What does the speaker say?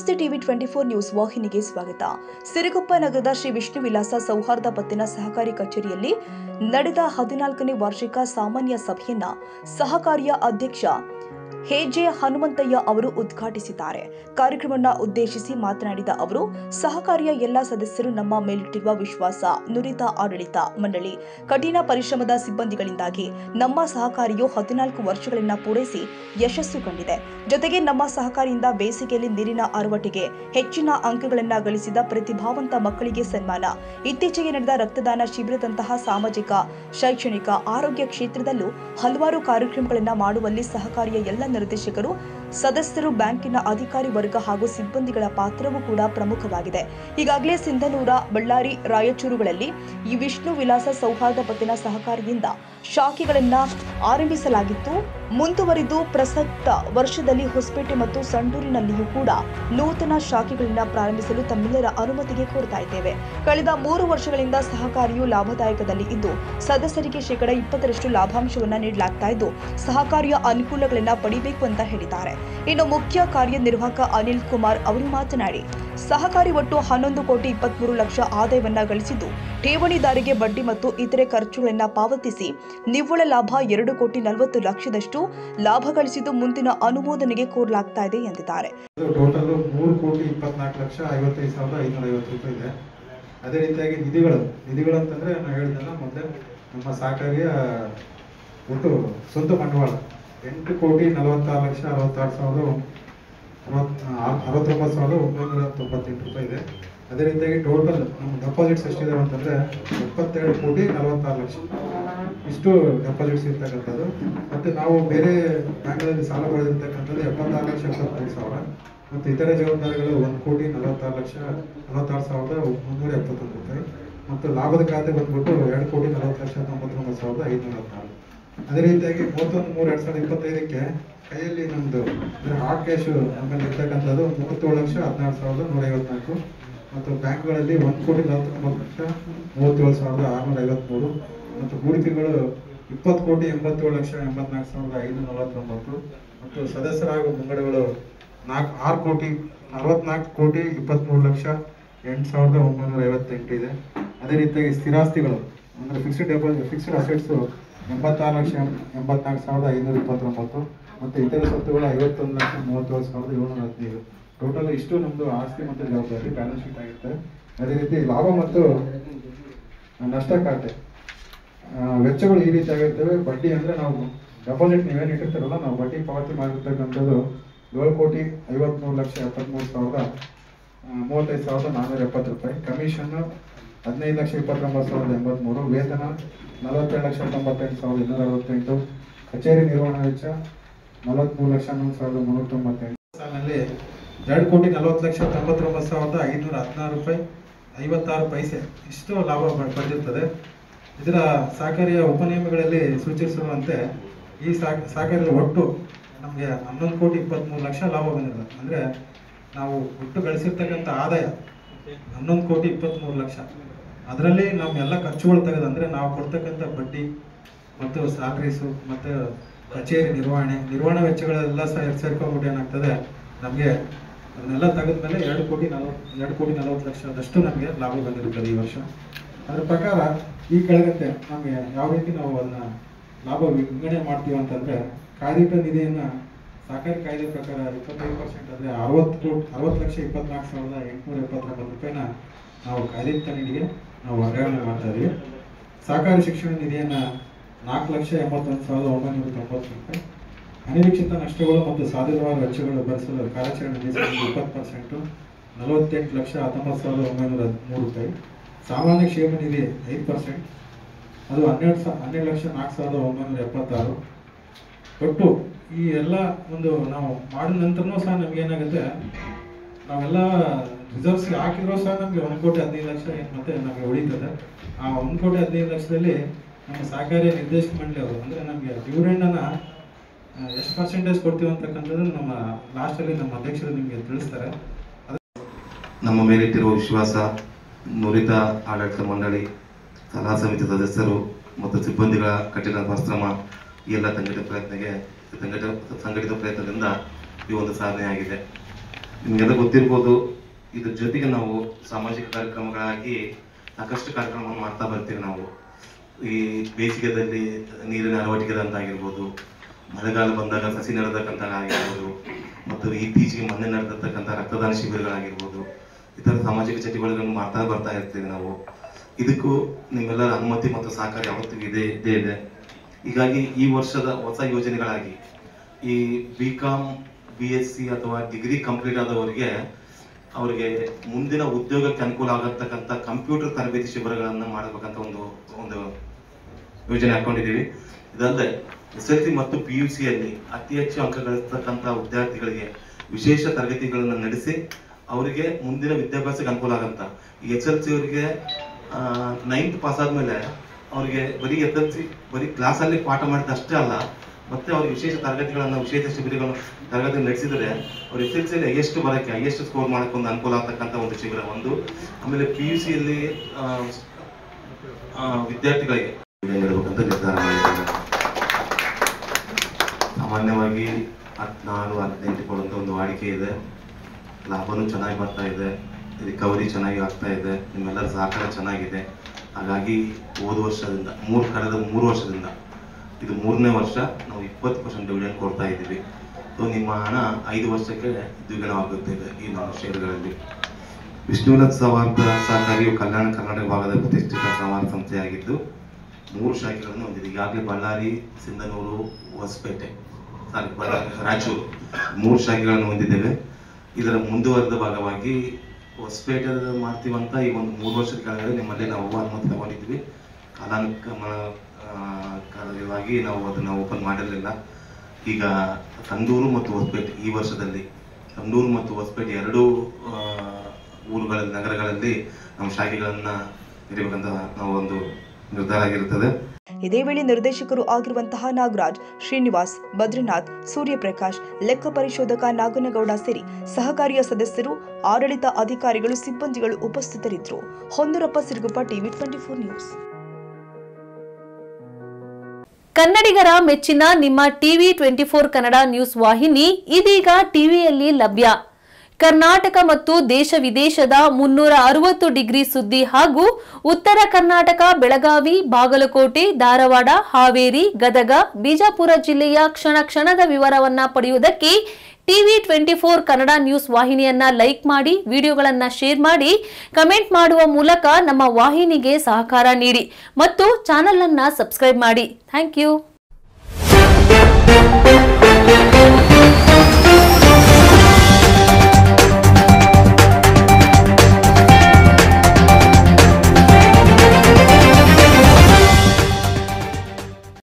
ನಮಸ್ತೆ TV 24 news ವಾಹಿನಿಗೆ ಸ್ವಾಗತ. ಸಿರುಗುಪ್ಪ ನಗರದ ಶ್ರೀ ವಿಷ್ಣು ವಿಲಾಸ ಸೌಹಾರ್ದ ಪತ್ತಿನ ಸಹಕಾರಿ ಕಚೇರಿಯಲ್ಲಿ ನಡೆದ 14ನೇ ವಾರ್ಷಿಕ ಸಾಮಾನ್ಯ ಸಭೆಯನ್ನ ಸಹಕಾರಿಯ ಅಧ್ಯಕ್ಷ ಹೆಜೆ ಹನುಮಂತಯ್ಯ ಅವರು ಉದ್ಘಾಟಿಸಿದ್ದಾರೆ. ಕಾರ್ಯಕ್ರಮವನ್ನು ಉದ್ದೇಶಿಸಿ ಮಾತನಾಡಿದ ಅವರು, ಸಹಕಾರಿಯ ಎಲ್ಲ ಸದಸ್ಯರು ನಮ್ಮ ಮೇಲಿಟ್ಟಿರುವ ವಿಶ್ವಾಸ, ನುರಿತ ಆಡಳಿತ ಮಂಡಳಿ, ಕಠಿಣ ಪರಿಶ್ರಮದ ಸಿಬ್ಬಂದಿಗಳಿಂದಾಗಿ ನಮ್ಮ ಸಹಕಾರಿಯು 14 ವರ್ಷಗಳನ್ನು ಪೂರೈಸಿ ಯಶಸ್ಸು ಕಂಡಿದೆ. ಜೊತೆಗೆ ನಮ್ಮ ಸಹಕಾರಿಯಿಂದ ಬೇಸಿಗೆಯಲ್ಲಿ ನೀರಿನ ಅರವಟ್ಟಿಗೆ ಹೆಚ್ಚಿನ ಅಂಕಗಳನ್ನು ಗಳಿಸಿದ ಪ್ರತಿಭಾವಂತ ಮಕ್ಕಳಿಗೆ ಸನ್ಮಾನ, ಇತ್ತೀಚೆಗೆ ನಡೆದ ರಕ್ತದಾನ ಶಿಬಿರದಂತಹ ಸಾಮಾಜಿಕ, ಶೈಕ್ಷಣಿಕ, ಆರೋಗ್ಯ ಕ್ಷೇತ್ರದಲ್ಲೂ ಹಲವಾರು ಕಾರ್ಯಕ್ರಮಗಳನ್ನು ಮಾಡುವಲ್ಲಿ ಸಹಕಾರಿಯ ಎಲ್ಲ ನಿರ್ದೇಶಕರು, ಸದಸ್ಯರು, ಬ್ಯಾಂಕಿನ ಅಧಿಕಾರಿ ವರ್ಗ ಹಾಗೂ ಸಿಬ್ಬಂದಿಗಳ ಪಾತ್ರವೂ ಕೂಡ ಪ್ರಮುಖವಾಗಿದೆ. ಈಗಾಗಲೇ ಸಿಂಧನೂರ, ಬಳ್ಳಾರಿ, ರಾಯಚೂರುಗಳಲ್ಲಿ ಈ ವಿಷ್ಣು ವಿಲಾಸ ಸೌಹಾರ್ದ ಪತ್ತಿನ ಸಹಕಾರಿಯಿಂದ ಶಾಖೆಗಳನ್ನು ಆರಂಭಿಸಲಾಗಿತ್ತು. ಮುಂದುವರಿದು ಪ್ರಸಕ್ತ ವರ್ಷದಲ್ಲಿ ಹೊಸಪೇಟೆ ಮತ್ತು ಸಂಡೂರಿನಲ್ಲಿಯೂ ಕೂಡ ನೂತನ ಶಾಖೆಗಳನ್ನು ಪ್ರಾರಂಭಿಸಲು ತಮ್ಮೆಲ್ಲರ ಅನುಮತಿಗೆ ಕೋರ್ತಾ ಇದ್ದೇವೆ. ಕಳೆದ 3 ವರ್ಷಗಳಿಂದ ಸಹಕಾರಿಯು ಲಾಭದಾಯಕದಲ್ಲಿ ಇದ್ದು ಸದಸ್ಯರಿಗೆ ಶೇಕಡ 20% ಲಾಭಾಂಶವನ್ನು ನೀಡಲಾಗ್ತಾ ಇದ್ದು ಸಹಕಾರಿಯ ಅನುಕೂಲಗಳನ್ನು ಪಡಿಬೇಕು ಅಂತ ಹೇಳಿದ್ದಾರೆ. ಇನ್ನು ಮುಖ್ಯ ಕಾರ್ಯನಿರ್ವಾಹಕ ಅನಿಲ್ ಕುಮಾರ್ ಅವರು ಮಾತನಾಡಿ, ಸಹಕಾರಿ ಒಟ್ಟು 11,23,00,000 ಆದಾಯವನ್ನ ಗಳಿಸಿದ್ದು ಠೇವಣಿದಾರಿಗೆ ಬಡ್ಡಿ ಮತ್ತು ಇತರೆ ಖರ್ಚುಗಳನ್ನು ಪಾವತಿಸಿ ನಿವ್ವಳ ಲಾಭ 2,40,00,000 ಲಾಭ ಗಳಿಸಿದ್ದು ಮುಂದಿನ ಅನುಮೋದನೆಗೆ ಕೋರಲಾಗ್ತಾ ಇದೆ ಎಂದಿದ್ದಾರೆ. ಟೋಟಲ್ 3,24,55,550 ರೂಪಾಯಿ ಇದೆ. ಅದೇ ರೀತಿಯಾಗಿ ನಿಧಿಗಳು ಅಂತಂದ್ರೆ ನಾವು ಹೇಳಿದ್ನಲ್ಲ ಮೊದಲೇ, ನಮ್ಮ ಸಹಕಾರಿಯ ಒಟ್ಟು ಸ್ವಂತ ಬಂಡವಾಳ 8,46,66,998 ರೂಪಾಯಿ ಇದೆ. ಅದೇ ರೀತಿಯಾಗಿ ಟೋಟಲ್ ನಮ್ಮ ಡೆಪಾಸಿಟ್ಸ್ ಎಷ್ಟಿದೆ ಅಂತಂದ್ರೆ 72,46,00,000 ಇಷ್ಟು ಡೆಪಾಸಿಟ್ಸ್ ಇರ್ತಕ್ಕಂಥದ್ದು. ಮತ್ತೆ ನಾವು ಬೇರೆ ಬ್ಯಾಂಕ್ಗಳಲ್ಲಿ ಸಾಲ ಪಡೆದಿರ್ತಕ್ಕಂಥದ್ದು 76,73,000 ಮತ್ತು ಇತರೆ ಜವಾಬ್ದಾರಿಗಳು 1,46,46,371 ರೂಪಾಯಿ ಮತ್ತು ಲಾಭದ ಖಾತೆ ಬಂದ್ಬಿಟ್ಟು 2,40,99,514. ಅದೇ ರೀತಿಯಾಗಿ 31/3/2025ಕ್ಕೆ ಕೈಯಲ್ಲಿ ನಮ್ದು ಹಾರ್ಡ್ ಕ್ಯಾಶ್ ನಮ್ಮಲ್ಲಿ ಇರ್ತಕ್ಕಂಥದ್ದು 37,16,154 ಮತ್ತು ಬ್ಯಾಂಕ್ಗಳಲ್ಲಿ 1,49,37,653 ಮತ್ತು ಹೂಡಿಕೆಗಳು 20,87,84,549 ಮತ್ತು ಸದಸ್ಯರ ಹಾಗೂ ಮುಂಗಡಗಳು 64,23,858,958 ಇದೆ. ಅದೇ ರೀತಿಯಾಗಿ ಸ್ಥಿರಾಸ್ತಿಗಳು ಅಂದರೆ ಫಿಕ್ಸ್ಡ್ ಅಸೆಟ್ಸ್ 86,84,529 ಮತ್ತು ಇತರೆ ಸ್ವತ್ತುಗಳು 51,37,715. ಟೋಟಲ್ ಇಷ್ಟು ನಮ್ಮದು ಆಸ್ತಿ ಮತ್ತು ಜವಾಬ್ದಾರಿ ಬ್ಯಾಲೆನ್ಸ್ ಶೀಟ್ ಆಗಿರುತ್ತೆ. ಅದೇ ರೀತಿ ಲಾಭ ಮತ್ತು ನಷ್ಟ ಖಾತೆ ವೆಚ್ಚಗಳು ಈ ರೀತಿ ಆಗಿರ್ತವೆ. ಬಡ್ಡಿ ಅಂದರೆ ನಾವು ಡೆಪಾಸಿಟ್ ನೀವೇನು ಇಟ್ಟಿರ್ತಾರಲ್ಲ, ನಾವು ಬಡ್ಡಿ ಪಾವತಿ ಮಾಡಿರ್ತಕ್ಕಂಥದ್ದು 7,50,73,35,470 ರೂಪಾಯಿ. ಕಮಿಷನ್ 15,29,083. ವೇತನ 42,98,268. ಕಚೇರಿ ನಿರ್ವಹಣಾ ವೆಚ್ಚ 43,11,398. ಸಾಲಿನಲ್ಲಿ 2,40,99,516 ರೂಪಾಯಿ 56 ಪೈಸೆ ಇಷ್ಟು ಲಾಭ ಪಡೆದಿರ್ತದೆ. ಇದರ ಸಹಕಾರಿಯ ಉಪನಿಯಮಗಳಲ್ಲಿ ಸೂಚಿಸಿರುವಂತೆ ಈ ಸಹಕಾರಿಯಲ್ಲಿ ಒಟ್ಟು ನಮಗೆ 11,23,00,000 ಲಾಭ ಬಂದಿದೆ. ಅಂದರೆ ನಾವು ಒಟ್ಟು ಗಳಿಸಿರ್ತಕ್ಕಂಥ ಆದಾಯ 11,23,00,000. ಅದರಲ್ಲಿ ನಮ್ಮೆಲ್ಲ ಖರ್ಚುಗಳು ತೆಗೆದಂದರೆ ನಾವು ಕೊಡ್ತಕ್ಕಂಥ ಬಡ್ಡಿ ಮತ್ತು ಸ್ಯಾಲ್ರೀಸು ಮತ್ತು ಕಚೇರಿ ನಿರ್ವಹಣಾ ವೆಚ್ಚಗಳೆಲ್ಲ ಸೇರ್ಕೊಂಡ್ಬಿಟ್ಟು ಏನಾಗ್ತದೆ, ನಮಗೆ ಅದನ್ನೆಲ್ಲ ತೆಗೆದ್ಮೇಲೆ 2,40,00,000 ನಮಗೆ ಲಾಭ ಬಂದಿರುತ್ತದೆ ಈ ವರ್ಷ. ಅದರ ಪ್ರಕಾರ ಈ ಕೆಳಗಂತೆ ನಮಗೆ ಯಾವ ರೀತಿ ನಾವು ಅದನ್ನ ಲಾಭ ವಿಂಗಡಣೆ ಮಾಡ್ತೀವಿ ಅಂತಂದರೆ, ಕಾಯ್ದಿಟ್ಟ ನಿಧಿಯನ್ನು ಸಹಕಾರಿ ಕಾಯ್ದೆ ಪ್ರಕಾರ 25% ಅಂದರೆ 60,24,879 ರೂಪಾಯಿನ ನಾವು ಕಾಯ್ದಿಟ್ಟ ನಿಧಿಗೆ ನಾವು ವರ್ಗಾವಣೆ ಮಾಡ್ತಾ ಇದ್ದೀವಿ. ಸಹಕಾರಿ ಶಿಕ್ಷಣ ನಿಧಿಯನ್ನು 4,81,990 ರೂಪಾಯಿ. ಅನಿರೀಕ್ಷಿತ ನಷ್ಟಗಳು ಮತ್ತು ಸಾಧ್ಯವಾದ ವೆಚ್ಚಗಳು ಭರಿಸಲು ಕಾರ್ಯಾಚರಣೆ ನಿಧಿ 20%, 48,19,913 ರೂಪಾಯಿ. ಸಾಮಾನ್ಯ ಕ್ಷೇಮ ನಿಧಿ 5%, ಅದು 12,04,976. ಒಟ್ಟು ಈ ಎಲ್ಲ ಒಂದು ನಾವು ಮಾಡಿದ ನಂತರನೂ ಸಹ ನಮ್ಗೆ ಏನಾಗುತ್ತೆ, ನಾವೆಲ್ಲ ರಿಸರ್ವ್ಸ್ ಹಾಕಿದ್ರೂ ಸಹ ನಮಗೆ 1,15,00,000 ಮತ್ತೆ ನಮಗೆ ಉಳಿತದೆ. ಆ 1,15,00,000ದಲ್ಲಿ ನಮ್ಮ ಸಹಕಾರಿ ನಿರ್ದೇಶಕ ಮಂಡಳಿ ಅವರು ಅಂದರೆ ನಮಗೆ ಡಿವಿಡೆಂಡನ್ನು ಎಷ್ಟು ಪರ್ಸೆಂಟೇಜ್ ಕೊಡ್ತೀವಿ ಅಂತಕ್ಕಂಥದ್ದು ನಮ್ಮ ಲಾಸ್ಟಲ್ಲಿ ನಮ್ಮ ಅಧ್ಯಕ್ಷರು ನಿಮಗೆ ತಿಳಿಸ್ತಾರೆ. ನಮ್ಮ ಮೇಲಿಟ್ಟಿರುವ ವಿಶ್ವಾಸ, ನುರಿತ ಆಡಳಿತ ಮಂಡಳಿ, ಸಲಹಾ ಸಮಿತಿ ಸದಸ್ಯರು ಮತ್ತು ಸಿಬ್ಬಂದಿಗಳ ಕಠಿಣ ಪರಿಶ್ರಮ ಈ ಎಲ್ಲ ಸಂಘಟಿತ ಪ್ರಯತ್ನದಿಂದ ಈ ಒಂದು ಸಾಧನೆ ಆಗಿದೆ. ನಿಮಗೆಲ್ಲ ಗೊತ್ತಿರ್ಬೋದು. ಇದ್ರ ಜೊತೆಗೆ ನಾವು ಸಾಮಾಜಿಕ ಕಾರ್ಯಕ್ರಮಗಳಾಗಿ ಸಾಕಷ್ಟು ಕಾರ್ಯಕ್ರಮವನ್ನು ಮಾಡ್ತಾ ಬರ್ತೀವಿ. ನಾವು ಈ ಬೇಸಿಗೆದಲ್ಲಿ ನೀರಿನ ಅಳವಡಿಕೆದಂತಾಗಿರ್ಬೋದು, ಮಳೆಗಾಲ ಬಂದಾಗ ಸಸಿ ನೆಡತಕ್ಕಂಥ ಆಗಿರ್ಬೋದು, ಮತ್ತು ಇತ್ತೀಚೆಗೆ ಮೊನ್ನೆ ನಡೆದಿರ್ತಕ್ಕಂಥ ರಕ್ತದಾನ ಶಿಬಿರಗಳಾಗಿರ್ಬೋದು, ಈ ಥರ ಸಾಮಾಜಿಕ ಚಟುವಟಿಕೆಗಳನ್ನು ಮಾಡ್ತಾ ಬರ್ತಾ ಇರ್ತೀವಿ ನಾವು. ಇದಕ್ಕೂ ನಿಮ್ಮೆಲ್ಲರ ಅನುಮತಿ ಮತ್ತು ಸಹಕಾರ ಯಾವತ್ತಿಗೂ ಇದೇ ಇದೆ. ಹೀಗಾಗಿ ಈ ವರ್ಷದ ಹೊಸ ಯೋಜನೆಗಳಾಗಿ ಈ BCom BSc ಅಥವಾ ಡಿಗ್ರಿ ಕಂಪ್ಲೀಟ್ ಆದವರಿಗೆ ಅವರಿಗೆ ಮುಂದಿನ ಉದ್ಯೋಗಕ್ಕೆ ಅನುಕೂಲ ಆಗತಕ್ಕಂಥ ಕಂಪ್ಯೂಟರ್ ತರಬೇತಿ ಶಿಬಿರಗಳನ್ನು ಮಾಡಬೇಕಂತ ಒಂದು ಯೋಜನೆ ಹಾಕೊಂಡಿದ್ದೀವಿ. ಇದಲ್ಲದೆ SSLC ಮತ್ತು PUC ಯಲ್ಲಿ ಅತಿ ಹೆಚ್ಚು ಅಂಕ ಗಳಿಸ್ತಕ್ಕಂಥ ವಿದ್ಯಾರ್ಥಿಗಳಿಗೆ ವಿಶೇಷ ತರಗತಿಗಳನ್ನು ನಡೆಸಿ ಅವರಿಗೆ ಮುಂದಿನ ವಿದ್ಯಾಭ್ಯಾಸಕ್ಕೆ ಅನುಕೂಲ ಆಗಂತ. ಈ SSLC ಅವರಿಗೆ 9th ಪಾಸ್ ಆದ್ಮೇಲೆ ಅವರಿಗೆ ಬರೀ SSLC ಬರೀ ಕ್ಲಾಸಲ್ಲಿ ಪಾಠ ಮಾಡಿದ ಅಷ್ಟೇ ಅಲ್ಲ, ಮತ್ತೆ ಅವ್ರಿಗೆ ವಿಶೇಷ ತರಗತಿಗಳನ್ನು ವಿಶೇಷ ಶಿಬಿರಗಳನ್ನು ತರಗತಿ ನಡೆಸಿದರೆ ಅವ್ರು SSLC ಎಷ್ಟು ಬರೋಕ್ಕೆ ಎಷ್ಟು ಸ್ಕೋರ್ ಮಾಡೋಕ್ಕೆ ಒಂದು ಅನುಕೂಲ ಆಗ್ತಕ್ಕಂಥ ಒಂದು ಶಿಬಿರ ಒಂದು. ಆಮೇಲೆ PUC ಯಲ್ಲಿ ವಿದ್ಯಾರ್ಥಿಗಳಿಗೆ ನೀಡಬೇಕಂತ ನಿರ್ಧಾರ ಮಾಡಿದ್ದಾರೆ. ಸಾಮಾನ್ಯವಾಗಿ 14-18 ಕೊಡುವಂಥ ಒಂದು ವಾಡಿಕೆ ಇದೆ. ಲಾಭನೂ ಚೆನ್ನಾಗಿ ಬರ್ತಾ ಇದೆ, ರಿಕವರಿ ಚೆನ್ನಾಗಿ ಆಗ್ತಾ ಇದೆ, ನಿಮ್ಮೆಲ್ಲರ ಸಹಕಾರ ಚೆನ್ನಾಗಿದೆ. ಹಾಗಾಗಿ ಹೋದ ವರ್ಷದಿಂದ ಕಳೆದ 3 ವರ್ಷದಿಂದ ಇದು 3ನೇ ವರ್ಷ ನಾವು 20% ಡಿವಿಡೆಂಡ್ ಕೊಡ್ತಾ ಇದ್ದೀವಿ. ಸೊ ನಿಮ್ಮ ಹಣ 5 ವರ್ಷಕ್ಕೆ ದ್ವಿಗುಣವಾಗುತ್ತಿದೆ ಈ ನಮ್ಮ ಷೇರುಗಳಲ್ಲಿ. ವಿಷ್ಣುವಿಲಾಸ ಸೌಹಾರ್ದ ಸಹಕಾರಿಯು ಕಲ್ಯಾಣ ಕರ್ನಾಟಕ ಭಾಗದ ಪ್ರತಿಷ್ಠಿತ ಸಹಕಾರ ಸಂಸ್ಥೆಯಾಗಿದ್ದು 3 ಶಾಖೆಗಳನ್ನು ಹೊಂದಿದೆ. ಈಗಾಗಲೇ ಬಳ್ಳಾರಿ, ಸಿಂಧನೂರು, ಹೊಸಪೇಟೆ, ರಾಯಚೂರು 3 ಶಾಖೆಗಳನ್ನು ಹೊಂದಿದ್ದೇವೆ. ಇದರ ಮುಂದುವರೆದ ಭಾಗವಾಗಿ ಹೊಸಪೇಟೆ ಮಾಡ್ತೀವಂತ ಈ ಒಂದು 3 ವರ್ಷದ ಕೆಳಗಡೆ ನಿಮ್ಮಲ್ಲಿ ನಾವು ಅನುಮತಿ ತಗೊಂಡಿದ್ವಿ. ಕಾರಣವಾಗಿ ನಾವು ಅದನ್ನು ಓಪನ್ ಮಾಡಿರಲಿಲ್ಲ. ಈಗ ಸಂಡೂರು ಮತ್ತು ಹೊಸಪೇಟೆ ಈ ವರ್ಷದಲ್ಲಿ ಸಂಡೂರು ಮತ್ತು ಹೊಸಪೇಟೆ 2 ಊರುಗಳಲ್ಲಿ ನಗರಗಳಲ್ಲಿ ನಮ್ಮ ಶಾಖೆಗಳನ್ನು ತೆರೆಯಬೇಕಂತ ನಾವು ಒಂದು ನಿರ್ಧಾರ ಆಗಿರುತ್ತದೆ. ಇದೇ ವೇಳೆ ನಿರ್ದೇಶಕರು ಆಗಿರುವಂತಹ ನಾಗರಾಜ್, ಶ್ರೀನಿವಾಸ್, ಬದ್ರಿನಾಥ್, ಸೂರ್ಯಪ್ರಕಾಶ್, ಲೆಕ್ಕ ಪರಿಶೋಧಕ ನಾಗನಗೌಡ ಸೇರಿ ಸಹಕಾರಿಯ ಸದಸ್ಯರು, ಆಡಳಿತ ಅಧಿಕಾರಿಗಳು, ಸಿಬ್ಬಂದಿಗಳು ಉಪಸ್ಥಿತರಿದ್ದರು. Honnurappa Siruguppa, TV 24 news. ಕನ್ನಡಿಗರ ಮೆಚ್ಚಿನ ನಿಮ್ಮ TV 24 ಕನ್ನಡ ನ್ಯೂಸ್ ವಾಹಿನಿ ಇದೀಗ ಟಿವಿಯಲ್ಲಿ ಲಭ್ಯ. ಕರ್ನಾಟಕ ಮತ್ತು ದೇಶ ವಿದೇಶದ 360 ಡಿಗ್ರಿ ಸುದ್ದಿ ಹಾಗೂ ಉತ್ತರ ಕರ್ನಾಟಕ, ಬೆಳಗಾವಿ, ಬಾಗಲಕೋಟೆ, ಧಾರವಾಡ, ಹಾವೇರಿ, ಗದಗ, ಬಿಜಾಪುರ ಜಿಲ್ಲೆಯ ಕ್ಷಣ ಕ್ಷಣದ ವಿವರವನ್ನ ಪಡೆಯುವುದಕ್ಕೆ TV 24 ಕನ್ನಡ ನ್ಯೂಸ್ ವಾಹಿನಿಯನ್ನ ಲೈಕ್ ಮಾಡಿ, ವಿಡಿಯೋಗಳನ್ನ ಶೇರ್ ಮಾಡಿ, ಕಮೆಂಟ್ ಮಾಡುವ ಮೂಲಕ ನಮ್ಮ ವಾಹಿನಿಗೆ ಸಹಕಾರ ನೀಡಿ ಮತ್ತು ಚಾನೆಲ್ ಅನ್ನ ಸಬ್ಸ್ಕ್ರೈಬ್ ಮಾಡಿ. Thank you.